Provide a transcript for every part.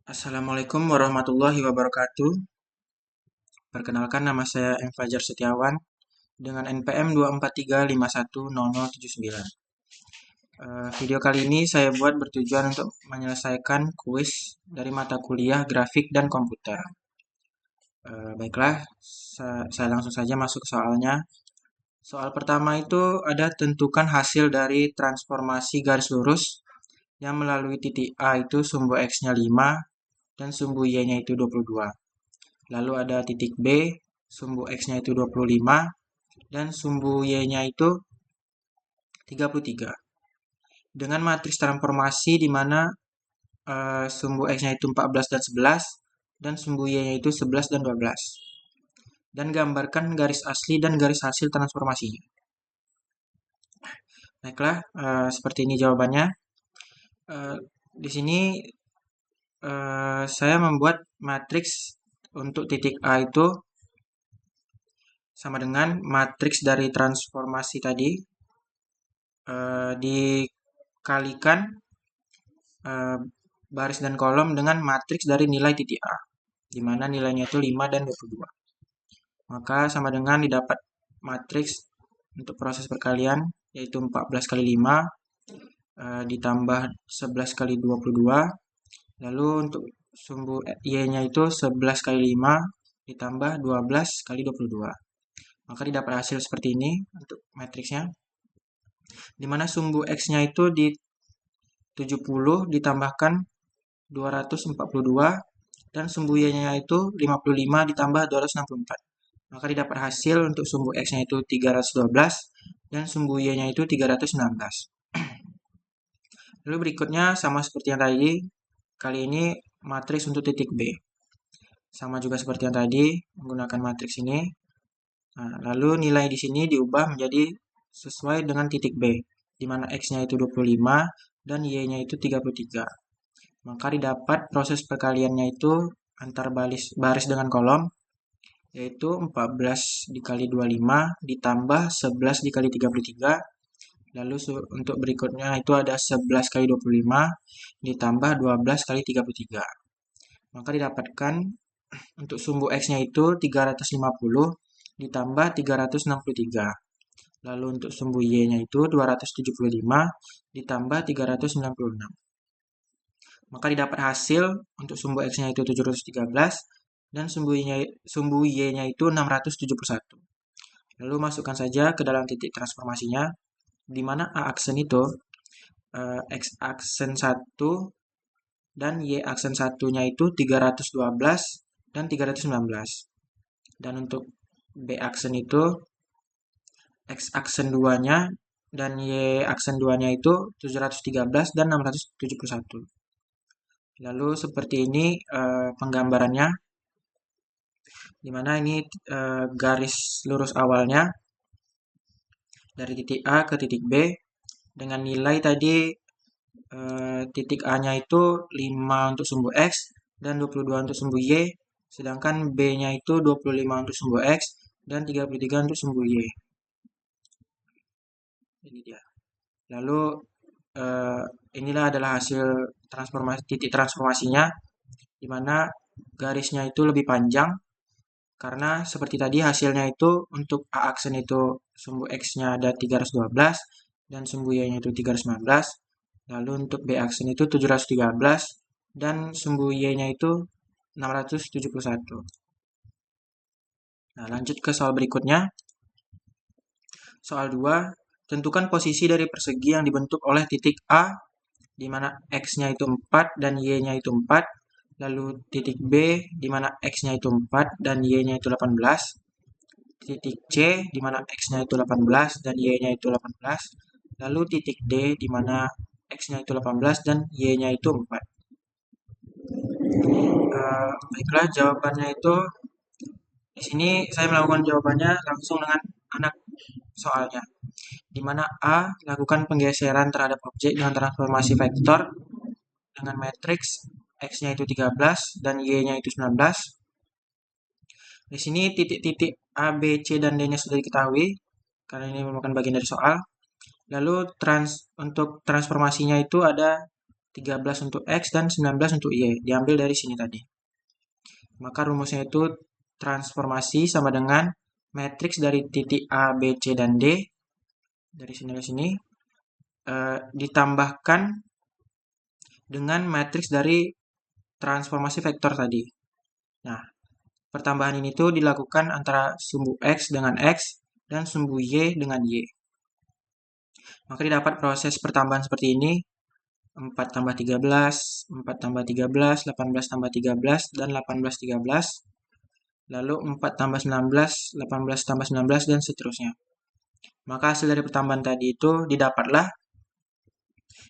Assalamualaikum warahmatullahi wabarakatuh. Perkenalkan, nama saya M. Fajar Setiawan dengan NPM 243510079. Video kali ini saya buat bertujuan untuk menyelesaikan kuis dari mata kuliah grafik dan komputer. Baiklah, saya langsung saja masuk ke soalnya. Soal pertama itu ada tentukan hasil dari transformasi garis lurus yang melalui titik A itu sumbu X-nya 5 dan sumbu Y-nya itu 22. Lalu ada titik B, sumbu X-nya itu 25, dan sumbu Y-nya itu 33. Dengan matriks transformasi di mana sumbu X-nya itu 14 dan 11, dan sumbu Y-nya itu 11 dan 12. Dan gambarkan garis asli dan garis hasil transformasinya. Baiklah, seperti ini jawabannya. Di sini saya membuat matriks untuk titik A itu sama dengan matriks dari transformasi tadi dikalikan baris dan kolom dengan matriks dari nilai titik A, di mana nilainya itu 5 dan 22. Maka sama dengan didapat matriks untuk proses perkalian, yaitu 14 kali 5 ditambah 11 kali 22. Lalu untuk sumbu Y-nya itu 11 kali 5 ditambah 12 kali 22. Maka didapat hasil seperti ini untuk matriksnya, di mana sumbu X-nya itu di 70 ditambahkan 242 dan sumbu Y-nya itu 55 ditambah 264. Maka didapat hasil untuk sumbu X-nya itu 312 dan sumbu Y-nya itu 316. Lalu berikutnya sama seperti yang tadi, kali ini matriks untuk titik B. Sama juga seperti yang tadi, menggunakan matriks ini. Nah, lalu nilai di sini diubah menjadi sesuai dengan titik B, di mana X-nya itu 25 dan Y-nya itu 33. Maka didapat proses perkaliannya itu antar baris dengan kolom, yaitu 14 dikali 25 ditambah 11 dikali 33. Lalu untuk berikutnya itu ada 11 kali 25 ditambah 12 kali 33. Maka didapatkan untuk sumbu X-nya itu 350 ditambah 363. Lalu untuk sumbu Y-nya itu 275 ditambah 396. Maka didapat hasil untuk sumbu X-nya itu 713 dan sumbu Y-nya itu 671. Lalu masukkan saja ke dalam titik transformasinya, di mana A aksen itu X aksen 1 dan Y aksen 1-nya itu 312 dan 319. Dan untuk B aksen itu X aksen 2-nya dan Y aksen 2-nya itu 713 dan 671. Lalu seperti ini penggambarannya, di mana ini garis lurus awalnya dari titik A ke titik B dengan nilai tadi titik A-nya itu 5 untuk sumbu X dan 22 untuk sumbu Y, sedangkan B-nya itu 25 untuk sumbu X dan 33 untuk sumbu Y. Ini dia. Lalu inilah adalah hasil titik transformasinya, di mana garisnya itu lebih panjang karena seperti tadi hasilnya itu untuk A aksen itu sumbu X-nya ada 312 dan sumbu Y-nya itu 319. Lalu untuk B aksen itu 713 dan sumbu Y-nya itu 671. Nah, lanjut ke soal berikutnya. Soal 2, tentukan posisi dari persegi yang dibentuk oleh titik A, di mana X-nya itu 4 dan Y-nya itu 4. Lalu titik B, di mana X-nya itu 4 dan Y-nya itu 18. Titik C, di mana X-nya itu 18 dan Y-nya itu 18. Lalu titik D, di mana X-nya itu 18 dan Y-nya itu 4. Baiklah, jawabannya itu di sini saya melakukan jawabannya langsung dengan anak soalnya, di mana A lakukan penggeseran terhadap objek dengan transformasi vektor dengan matriks X-nya itu 13 dan Y-nya itu 19. Di sini titik-titik A, B, C, dan D-nya sudah diketahui, karena ini merupakan bagian dari soal. Lalu untuk transformasinya itu ada 13 untuk X, dan 19 untuk Y. Diambil dari sini tadi. Maka rumusnya itu transformasi sama dengan matriks dari titik A, B, C, dan D. Dari sini ke sini. Ditambahkan dengan matriks dari transformasi vektor tadi. Nah, pertambahan ini tuh dilakukan antara sumbu X dengan X dan sumbu Y dengan Y. Maka didapat proses pertambahan seperti ini. 4 tambah 13, 4 tambah 13, 18 tambah 13, dan 18 13. Lalu 4 tambah 19, 18 tambah 19, dan seterusnya. Maka hasil dari pertambahan tadi itu didapatlah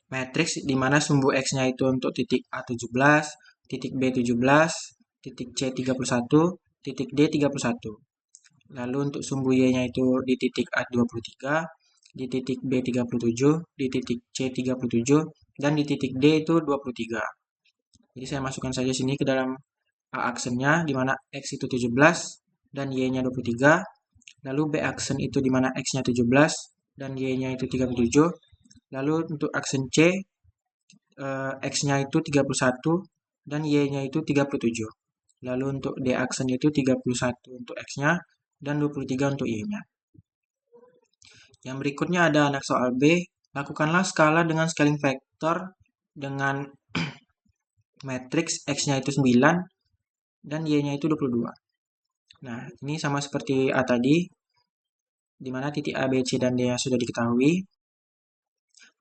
matriks di mana sumbu X-nya itu untuk titik A 17, titik B 17, titik C 31, titik D 31. Lalu untuk sumbu Y-nya itu di titik A 23, di titik B 37, di titik C 37, dan di titik D itu 23. Jadi saya masukkan saja sini ke dalam A aksennya, di mana X itu 17 dan Y-nya 23. Lalu B aksen itu di mana X-nya 17 dan Y-nya itu 37. Lalu untuk aksen C, X-nya itu 31 dan Y-nya itu 37. Lalu untuk D aksen itu 31 untuk X-nya dan 23 untuk Y-nya. Yang berikutnya ada anak soal B. Lakukanlah skala dengan scaling vektor dengan matriks X-nya itu 9 dan Y-nya itu 22. Nah, ini sama seperti A tadi, di mana titik A, B, C, dan D yang sudah diketahui.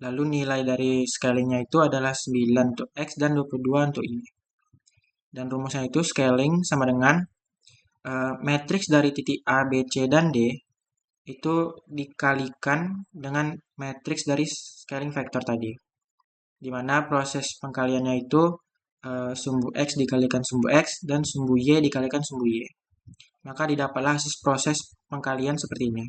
Lalu nilai dari scalingnya itu adalah 9 untuk X dan 22 untuk Y. Dan rumusnya itu scaling sama dengan matriks dari titik A, B, C, dan D itu dikalikan dengan matriks dari scaling vektor tadi. Di mana proses pengkaliannya itu sumbu X dikalikan sumbu X dan sumbu Y dikalikan sumbu Y. Maka didapatlah hasil proses pengkalian seperti ini.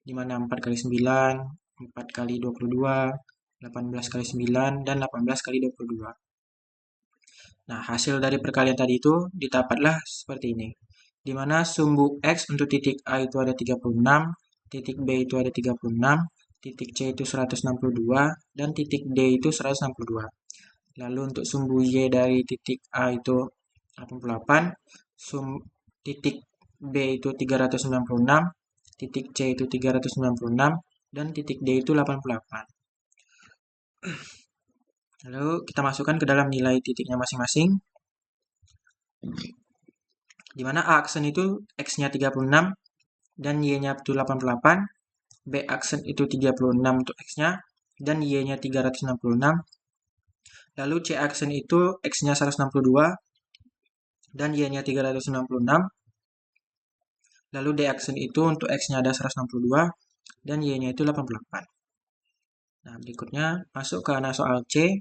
Di mana 4 kali 9, 4 kali 22, 18 kali 9, dan 18 kali 22. Nah, hasil dari perkalian tadi itu didapatlah seperti ini. Di mana sumbu X untuk titik A itu ada 36, titik B itu ada 36, titik C itu 162, dan titik D itu 162. Lalu untuk sumbu Y dari titik A itu 88, titik B itu 396, titik C itu 396, dan titik D itu 88. Lalu kita masukkan ke dalam nilai titiknya masing-masing. Di mana A aksen itu X-nya 36 dan Y-nya itu 88, B aksen itu 36 untuk X-nya dan Y-nya 366. Lalu C aksen itu X-nya 162 dan Y-nya 366. Lalu D aksen itu untuk X-nya ada 162 dan Y-nya itu 88. Nah, berikutnya masuk ke anak soal C.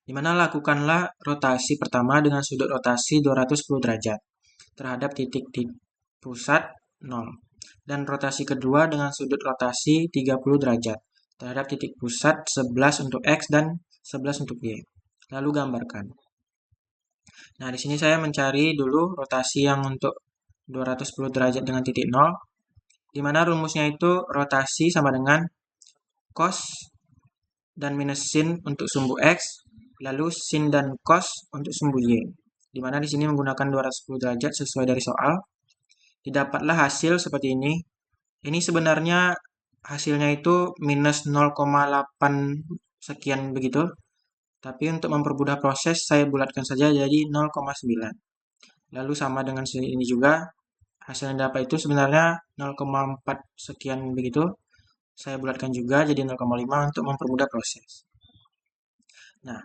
Di mana lakukanlah rotasi pertama dengan sudut rotasi 210 derajat terhadap titik di pusat 0. Dan rotasi kedua dengan sudut rotasi 30 derajat terhadap titik pusat 11 untuk X dan 11 untuk Y. Lalu gambarkan. Nah, di sini saya mencari dulu rotasi yang untuk 210 derajat dengan titik 0. Di mana rumusnya itu rotasi sama dengan cos dan minus sin untuk sumbu X, lalu sin dan cos untuk sumbu Y. Di mana di sini menggunakan 210 derajat sesuai dari soal. Didapatlah hasil seperti ini. Ini sebenarnya hasilnya itu minus 0,8 sekian begitu. Tapi untuk mempermudah proses, saya bulatkan saja jadi 0,9. Lalu sama dengan ini juga, hasil yang dapat itu sebenarnya 0,4 sekian begitu. Saya bulatkan juga jadi 0,5 untuk mempermudah proses. Nah,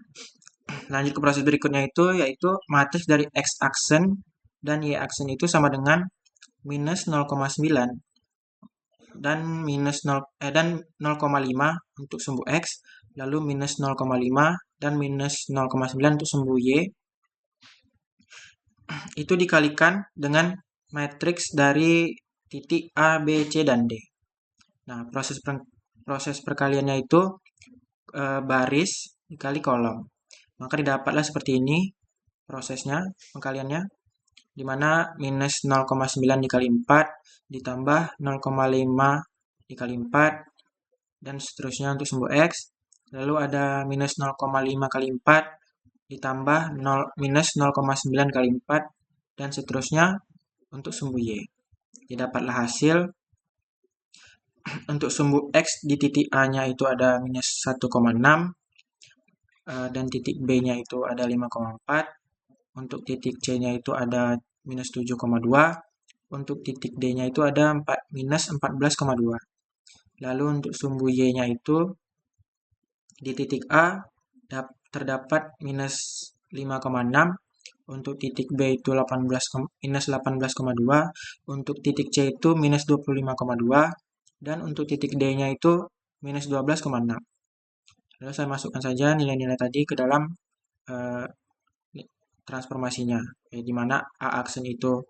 lanjut ke proses berikutnya itu yaitu matriks dari X aksen dan Y aksen itu sama dengan minus 0,9 dan minus 0,5 untuk sumbu X, lalu minus 0,5 dan minus 0,9 untuk sumbu Y. Itu dikalikan dengan matriks dari titik A, B, C, dan D. Nah, proses perkaliannya itu baris dikali kolom. Maka didapatlah seperti ini prosesnya, pengkaliannya, di mana minus 0,9 dikali 4 ditambah 0,5 dikali 4 dan seterusnya untuk sumbu X. lalu ada minus 0,5 kali 4, ditambah minus 0,9 kali 4, dan seterusnya untuk sumbu Y. Didapatlah hasil untuk sumbu X di titik A-nya itu ada minus 1,6, dan titik B-nya itu ada 5,4, untuk titik C-nya itu ada minus 7,2, untuk titik D-nya itu ada minus 14,2. Lalu untuk sumbu Y-nya itu di titik A terdapat minus 5,6, untuk titik B itu minus 18,2, untuk titik C itu minus 25,2, dan untuk titik D-nya itu minus 12,6. Lalu saya masukkan saja nilai-nilai tadi ke dalam transformasinya, di mana A aksen itu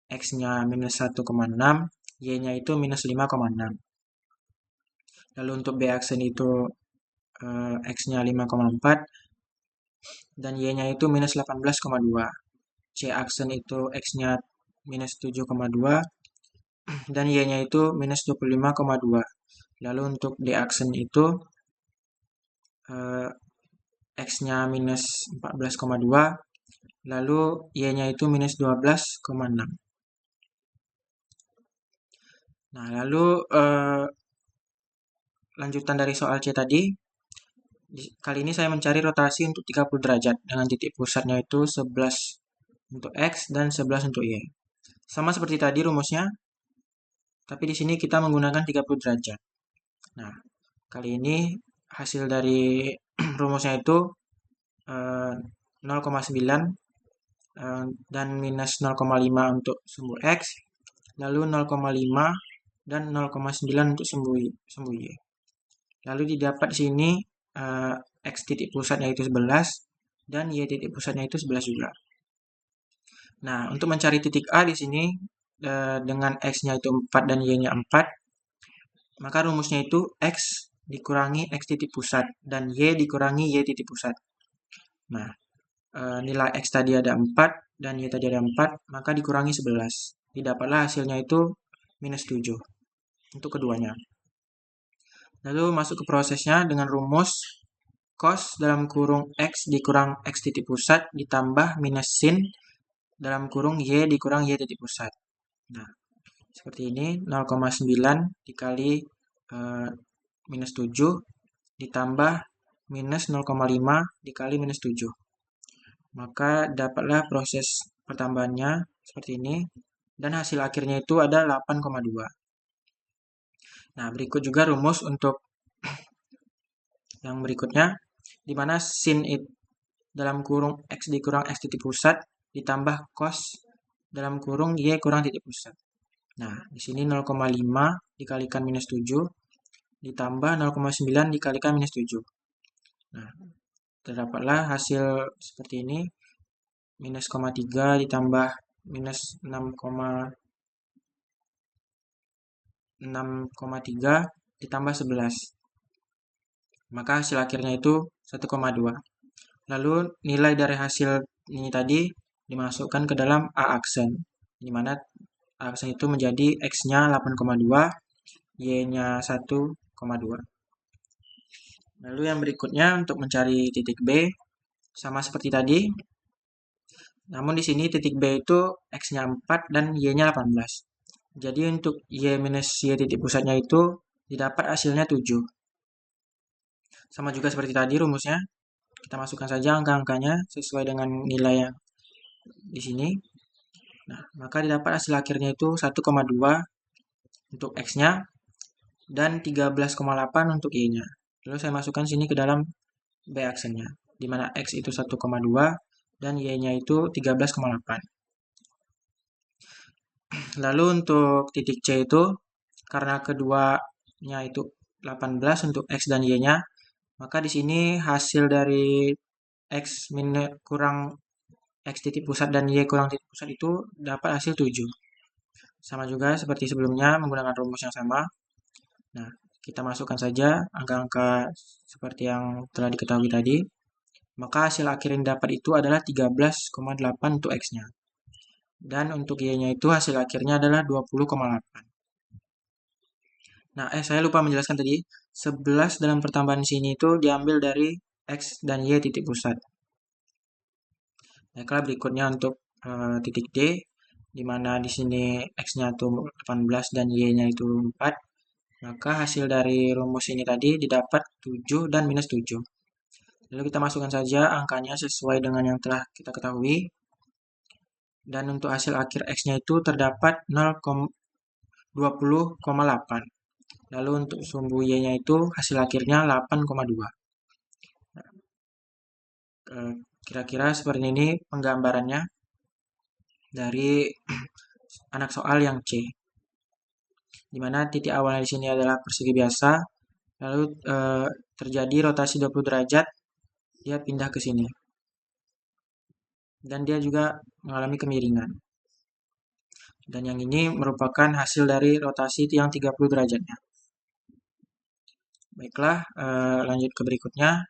X-nya minus 1,6, Y-nya itu minus 5,6. Lalu untuk B aksen itu X-nya 5,4, dan Y-nya itu minus 18,2. C aksen itu X-nya minus 7,2, dan Y-nya itu minus 25,2. Lalu untuk D aksen itu X-nya minus 14,2, lalu Y-nya itu minus 12,6. Nah, lalu lanjutan dari soal C tadi, kali ini saya mencari rotasi untuk 30 derajat dengan titik pusatnya itu 11 untuk X dan 11 untuk Y. Sama seperti tadi rumusnya, tapi di sini kita menggunakan 30 derajat. Nah, kali ini hasil dari rumusnya itu 0,9 dan minus 0,5 untuk sumbu X, lalu 0,5 dan 0,9 untuk sumbu Y. Lalu didapat di sini X titik pusatnya itu 11 dan Y titik pusatnya itu 11 juga. Nah, untuk mencari titik A di sini dengan X-nya itu 4 dan Y-nya 4, maka rumusnya itu X dikurangi X titik pusat dan Y dikurangi Y titik pusat. Nah, nilai X tadi ada 4 dan Y tadi ada 4, maka dikurangi 11. Didapatlah hasilnya itu minus 7 untuk keduanya. Lalu masuk ke prosesnya dengan rumus cos dalam kurung X dikurang X titik pusat ditambah minus sin dalam kurung Y dikurang Y titik pusat. Nah, seperti ini 0,9 dikali minus 7 ditambah minus 0,5 dikali minus 7. Maka dapatlah proses pertambahannya seperti ini, dan hasil akhirnya itu ada 8,2. Nah, berikut juga rumus untuk yang berikutnya, di mana sin dalam kurung X dikurang X titik pusat ditambah cos dalam kurung Y kurang titik pusat. Nah, di sini 0,5 dikalikan minus 7 ditambah 0,9 dikalikan minus 7. Nah, terdapatlah hasil seperti ini, minus 0,3 ditambah minus 6,3 ditambah 11. Maka hasil akhirnya itu 1,2. Lalu nilai dari hasil ini tadi dimasukkan ke dalam A aksen, di mana A aksen itu menjadi X-nya 8,2, Y-nya 1,2. Lalu yang berikutnya untuk mencari titik B, sama seperti tadi. Namun di sini titik B itu X-nya 4 dan Y-nya 18. Jadi untuk Y minus Y titik pusatnya itu didapat hasilnya 7. Sama juga seperti tadi rumusnya. Kita masukkan saja angka-angkanya sesuai dengan nilai yang di sini. Nah, maka didapat hasil akhirnya itu 1,2 untuk X-nya dan 13,8 untuk Y-nya. Lalu saya masukkan sini ke dalam B aksennya, di mana X itu 1,2 dan Y-nya itu 13,8. Lalu untuk titik C itu, karena keduanya itu 18 untuk X dan Y-nya, maka di sini hasil dari X kurang X titik pusat dan Y kurang titik pusat itu dapat hasil 7. Sama juga seperti sebelumnya menggunakan rumus yang sama. Nah, kita masukkan saja angka-angka seperti yang telah diketahui tadi. Maka hasil akhir yang dapat itu adalah 13,8 untuk X-nya. Dan untuk Y-nya itu hasil akhirnya adalah 20,8. Nah, saya lupa menjelaskan tadi. 11 dalam pertambahan sini itu diambil dari X dan Y titik pusat. Baiklah, berikutnya untuk titik D, di mana di sini X-nya itu 18 dan Y-nya itu 4. Maka hasil dari rumus ini tadi didapat 7 dan minus 7. Lalu kita masukkan saja angkanya sesuai dengan yang telah kita ketahui. Dan untuk hasil akhir X-nya itu terdapat 20,8. Lalu untuk sumbu Y-nya itu hasil akhirnya 8,2. Kira-kira seperti ini penggambarannya dari anak soal yang C. Di mana titik awalnya di sini adalah persegi biasa, lalu terjadi rotasi 20 derajat, dia pindah ke sini. Dan dia juga mengalami kemiringan. Dan yang ini merupakan hasil dari rotasi yang 30 derajatnya. Baiklah, lanjut ke berikutnya,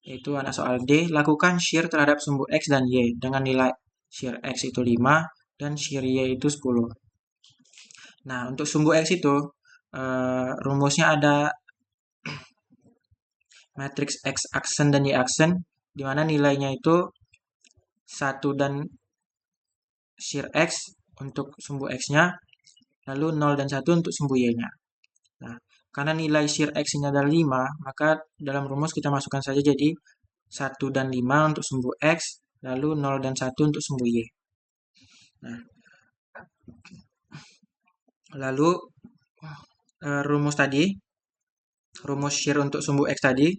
yaitu anak soal D. Lakukan shear terhadap sumbu X dan Y dengan nilai shear X itu 5 dan shear Y itu 10. Nah, untuk sumbu X itu, rumusnya ada matriks X aksen dan Y aksen, di mana nilainya itu 1 dan shear X untuk sumbu X-nya, lalu 0 dan 1 untuk sumbu Y-nya. Nah, karena nilai shear X ini adalah 5, maka dalam rumus kita masukkan saja jadi 1 dan 5 untuk sumbu X, lalu 0 dan 1 untuk sumbu Y. Nah, lalu rumus tadi, rumus shear untuk sumbu X tadi,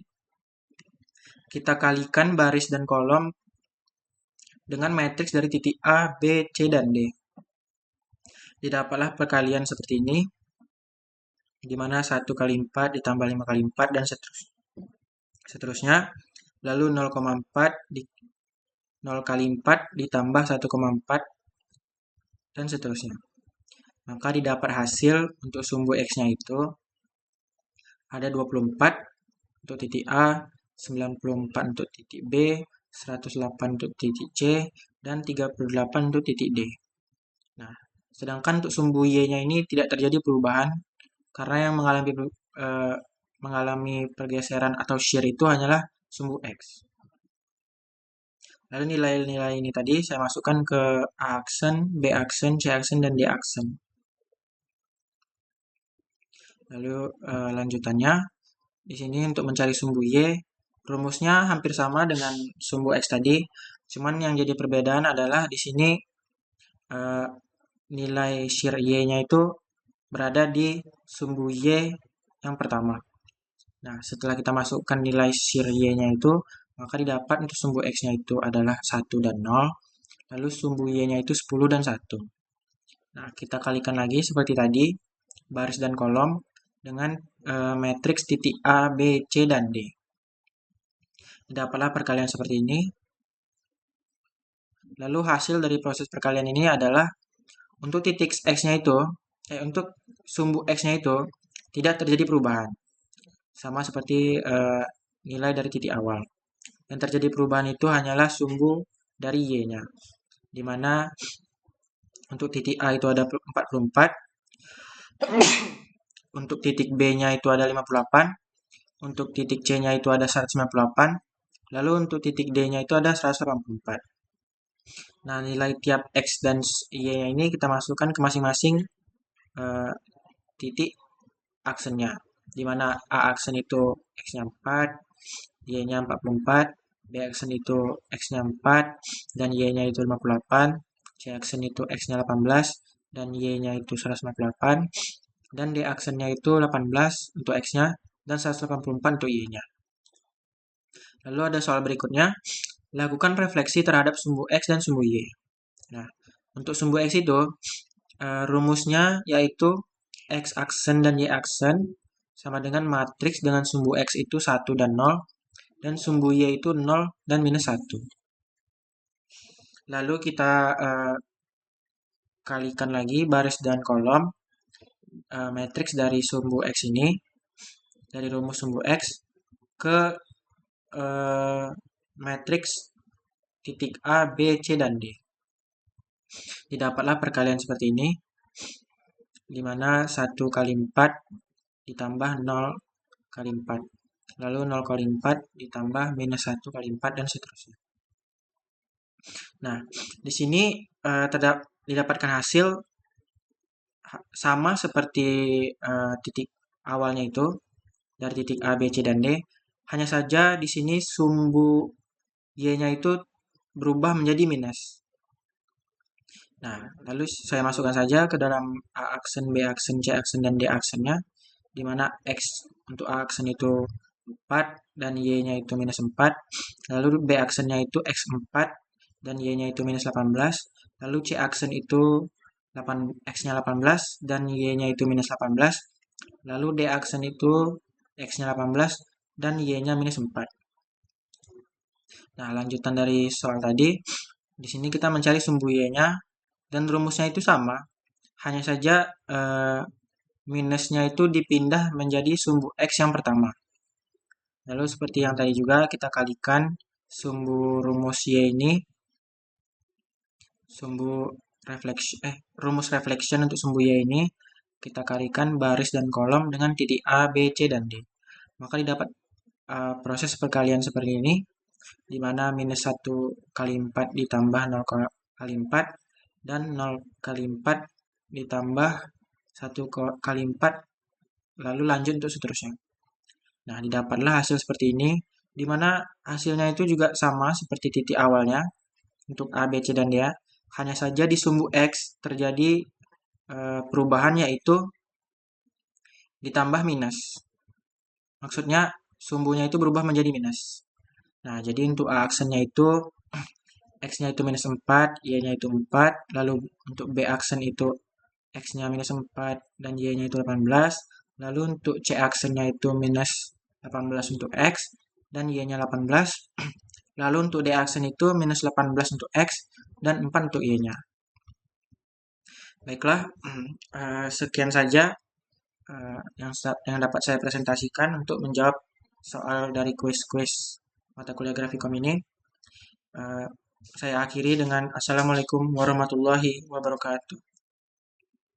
kita kalikan baris dan kolom dengan matriks dari titik A, B, C, dan D. Didapatlah perkalian seperti ini, di mana 1 kali 4 ditambah 5 kali 4 dan seterusnya. Lalu 0,4 0 kali 4 ditambah 1,4 dan seterusnya. Maka didapat hasil untuk sumbu X-nya itu ada 24 untuk titik A, 94 untuk titik B, 108 untuk titik C, dan 38 untuk titik D. Nah, sedangkan untuk sumbu Y-nya ini tidak terjadi perubahan karena yang mengalami pergeseran atau shear itu hanyalah sumbu X. Lalu nilai-nilai ini tadi saya masukkan ke A aksen, B aksen, C aksen, dan D aksen. Lalu lanjutannya, di sini untuk mencari sumbu Y, rumusnya hampir sama dengan sumbu X tadi, cuman yang jadi perbedaan adalah di sini nilai shear Y-nya itu berada di sumbu Y yang pertama. Nah, setelah kita masukkan nilai shear Y-nya itu, maka didapat untuk sumbu X-nya itu adalah 1 dan 0, lalu sumbu Y-nya itu 10 dan 1. Nah, kita kalikan lagi seperti tadi, baris dan kolom, dengan matriks titik A, B, C, dan D. Dapatlah perkalian seperti ini. Lalu hasil dari proses perkalian ini adalah untuk titik X-nya itu, untuk sumbu X-nya itu tidak terjadi perubahan. Sama seperti nilai dari titik awal. Yang terjadi perubahan itu hanyalah sumbu dari Y-nya. Di mana untuk titik A itu ada 44, untuk titik B-nya itu ada 58, untuk titik C-nya itu ada 198, lalu untuk titik D-nya itu ada 184. Nah, nilai tiap X dan Y-nya ini kita masukkan ke masing-masing titik aksennya. Di mana A aksen itu X-nya 4, Y-nya 44, B aksen itu X-nya 4, dan Y-nya itu 58, C aksen itu X-nya 18, dan Y-nya itu 198, dan D aksennya itu 18 untuk X-nya, dan 184 untuk Y-nya. Lalu ada soal berikutnya, lakukan refleksi terhadap sumbu X dan sumbu Y. Nah, untuk sumbu X itu, rumusnya yaitu X aksen dan Y aksen sama dengan matriks dengan sumbu X itu 1 dan 0, dan sumbu Y itu 0 dan minus 1. Lalu kita kalikan lagi baris dan kolom matriks dari sumbu X ini, dari rumus sumbu X, ke matriks titik A, B, C, dan D. Didapatlah perkalian seperti ini, di mana 1 kali 4 ditambah 0 kali 4. Lalu 0 kali 4 ditambah minus 1 kali 4 dan seterusnya. Nah, di sini didapatkan hasil sama seperti titik awalnya itu dari titik A, B, C, dan D. Hanya saja di sini sumbu Y-nya itu berubah menjadi minus. Nah, lalu saya masukkan saja ke dalam A aksen, B aksen, C aksen, dan D aksennya, di mana X untuk A aksen itu 4 dan Y-nya itu minus 4. Lalu B aksennya itu X4 dan Y-nya itu minus 18. Lalu C aksen itu X-nya 18 dan Y-nya itu minus 18. Lalu D aksen itu X-nya 18 dan Y-nya minus 4. Nah, lanjutan dari soal tadi, di sini kita mencari sumbu Y-nya dan rumusnya itu sama. Hanya saja minusnya itu dipindah menjadi sumbu X yang pertama. Lalu seperti yang tadi juga kita kalikan sumbu rumus Y ini, rumus reflection untuk sumbu Y ini, kita kalikan baris dan kolom dengan titik A, B, C, dan D. Maka didapat proses perkalian seperti ini, di mana minus 1 kali 4 ditambah 0 kali 4, dan 0 kali 4 ditambah 1 kali 4, lalu lanjut untuk seterusnya. Nah, didapatlah hasil seperti ini, di mana hasilnya itu juga sama seperti titik awalnya untuk A, B, C, dan D. Hanya saja di sumbu X terjadi perubahan, yaitu ditambah minus. Maksudnya sumbunya itu berubah menjadi minus. Nah, jadi untuk A aksennya itu X-nya itu minus 4, Y-nya itu 4. Lalu untuk B aksen itu X-nya minus 4 dan Y-nya itu 18. Lalu untuk C aksennya itu minus 18 untuk X dan Y-nya 18. Lalu untuk D aksen itu minus 18 untuk X dan 4 untuk Y-nya. Baiklah, sekian saja yang dapat saya presentasikan untuk menjawab soal dari kuis-kuis mata kuliah Grafikom ini. Saya akhiri dengan Assalamualaikum warahmatullahi wabarakatuh.